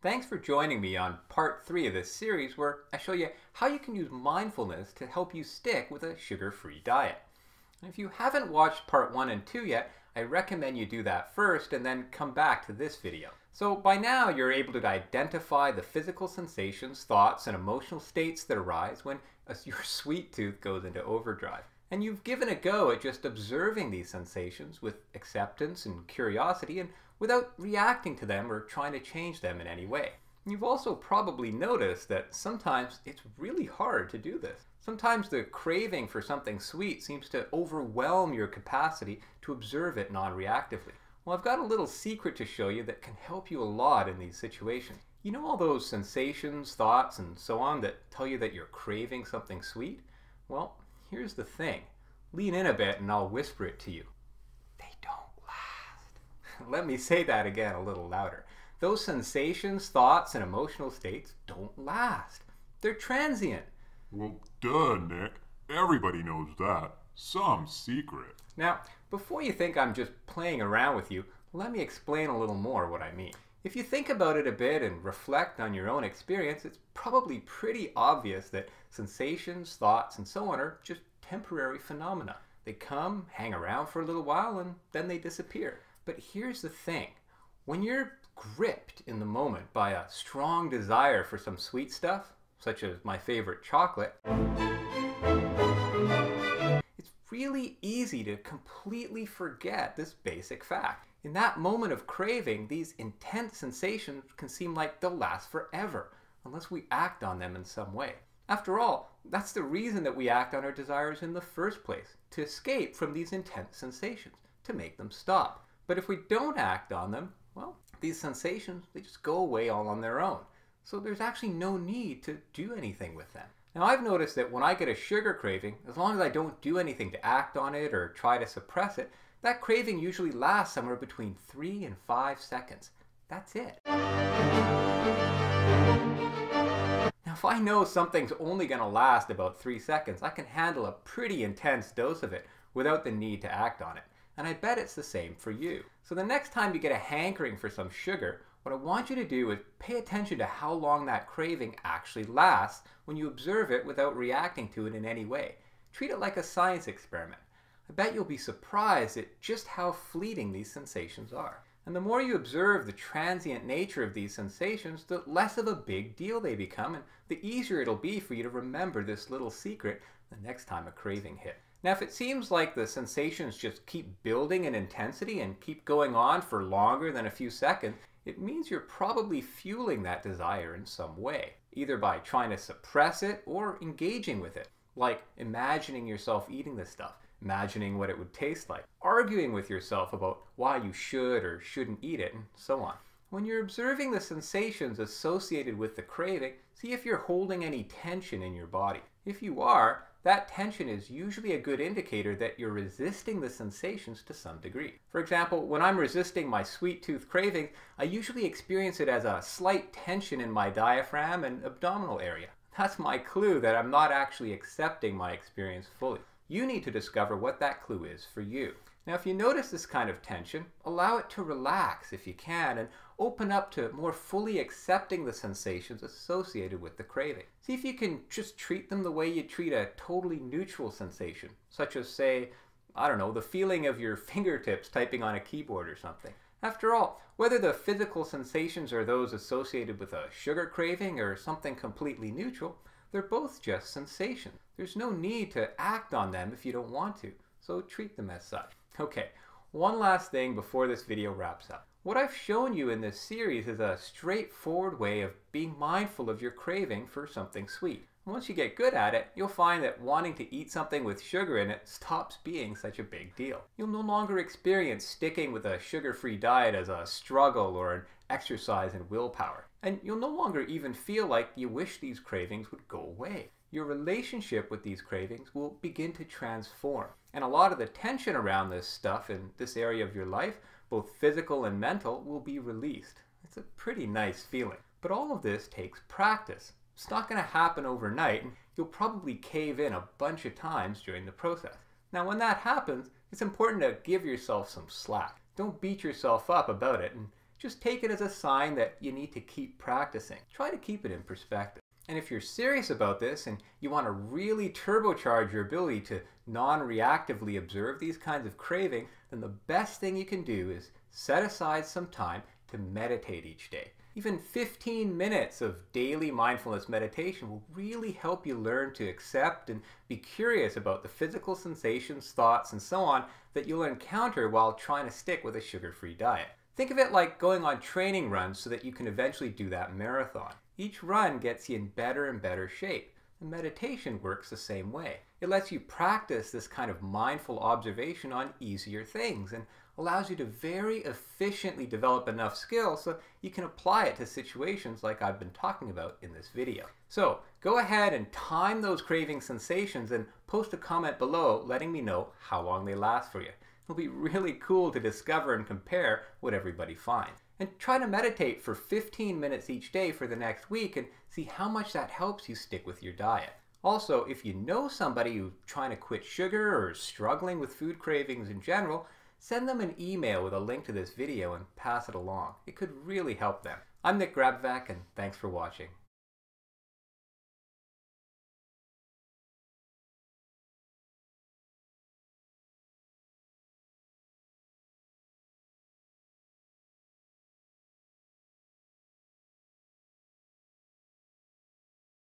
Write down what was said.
Thanks for joining me on part 3 of this series where I show you how you can use mindfulness to help you stick with a sugar-free diet. And if you haven't watched part 1 and 2 yet, I recommend you do that first and then come back to this video. So by now you're able to identify the physical sensations, thoughts, and emotional states that arise when your sweet tooth goes into overdrive. And you've given a go at just observing these sensations with acceptance and curiosity and without reacting to them or trying to change them in any way. You've also probably noticed that sometimes it's really hard to do this. Sometimes the craving for something sweet seems to overwhelm your capacity to observe it non-reactively. Well, I've got a little secret to show you that can help you a lot in these situations. You know all those sensations, thoughts, and so on that tell you that you're craving something sweet? Well, here's the thing. Lean in a bit and I'll whisper it to you. They don't last. Let me say that again a little louder. Those sensations, thoughts, and emotional states don't last. They're transient. Well, duh, Nick. Everybody knows that. Some secret. Now, before you think I'm just playing around with you, let me explain a little more what I mean. If you think about it a bit and reflect on your own experience, it's probably pretty obvious that sensations, thoughts, and so on are just temporary phenomena. They come, hang around for a little while, and then they disappear. But here's the thing. When you're gripped in the moment by a strong desire for some sweet stuff, such as my favorite chocolate, it's really easy to completely forget this basic fact. In that moment of craving, these intense sensations can seem like they'll last forever, unless we act on them in some way. After all, that's the reason that we act on our desires in the first place, to escape from these intense sensations, to make them stop. But if we don't act on them, well, these sensations, they just go away all on their own. So there's actually no need to do anything with them. Now I've noticed that when I get a sugar craving, as long as I don't do anything to act on it or try to suppress it, that craving usually lasts somewhere between 3 and 5 seconds. That's it. Now if I know something's only going to last about 3 seconds, I can handle a pretty intense dose of it without the need to act on it. And I bet it's the same for you. So the next time you get a hankering for some sugar, what I want you to do is pay attention to how long that craving actually lasts when you observe it without reacting to it in any way. Treat it like a science experiment. I bet you'll be surprised at just how fleeting these sensations are. And the more you observe the transient nature of these sensations, the less of a big deal they become, and the easier it'll be for you to remember this little secret the next time a craving hits. Now, if it seems like the sensations just keep building in intensity and keep going on for longer than a few seconds, it means you're probably fueling that desire in some way, either by trying to suppress it or engaging with it, like imagining yourself eating this stuff, imagining what it would taste like, arguing with yourself about why you should or shouldn't eat it, and so on. When you're observing the sensations associated with the craving, see if you're holding any tension in your body. If you are, that tension is usually a good indicator that you're resisting the sensations to some degree. For example, when I'm resisting my sweet tooth craving, I usually experience it as a slight tension in my diaphragm and abdominal area. That's my clue that I'm not actually accepting my experience fully. You need to discover what that clue is for you. Now, if you notice this kind of tension, allow it to relax if you can and open up to more fully accepting the sensations associated with the craving. See if you can just treat them the way you treat a totally neutral sensation, such as, say, I don't know, the feeling of your fingertips typing on a keyboard or something. After all, whether the physical sensations are those associated with a sugar craving or something completely neutral, they're both just sensations. There's no need to act on them if you don't want to, so treat them as such. Okay, one last thing before this video wraps up. What I've shown you in this series is a straightforward way of being mindful of your craving for something sweet. Once you get good at it, you'll find that wanting to eat something with sugar in it stops being such a big deal. You'll no longer experience sticking with a sugar-free diet as a struggle or an exercise in willpower. And you'll no longer even feel like you wish these cravings would go away. Your relationship with these cravings will begin to transform. And a lot of the tension around this stuff in this area of your life, both physical and mental, will be released. It's a pretty nice feeling. But all of this takes practice. It's not going to happen overnight, and you'll probably cave in a bunch of times during the process. Now, when that happens, it's important to give yourself some slack. Don't beat yourself up about it, and just take it as a sign that you need to keep practicing. Try to keep it in perspective. And if you're serious about this and you want to really turbocharge your ability to non-reactively observe these kinds of craving, then the best thing you can do is set aside some time to meditate each day. Even 15 minutes of daily mindfulness meditation will really help you learn to accept and be curious about the physical sensations, thoughts, and so on that you'll encounter while trying to stick with a sugar-free diet. Think of it like going on training runs so that you can eventually do that marathon. Each run gets you in better and better shape. And meditation works the same way. It lets you practice this kind of mindful observation on easier things and allows you to very efficiently develop enough skill so you can apply it to situations like I've been talking about in this video. So go ahead and time those craving sensations and post a comment below letting me know how long they last for you. It'll be really cool to discover and compare what everybody finds. And try to meditate for 15 minutes each day for the next week and see how much that helps you stick with your diet. Also, if you know somebody who's trying to quit sugar or is struggling with food cravings in general, send them an email with a link to this video and pass it along. It could really help them. I'm Grabovac, and thanks for watching.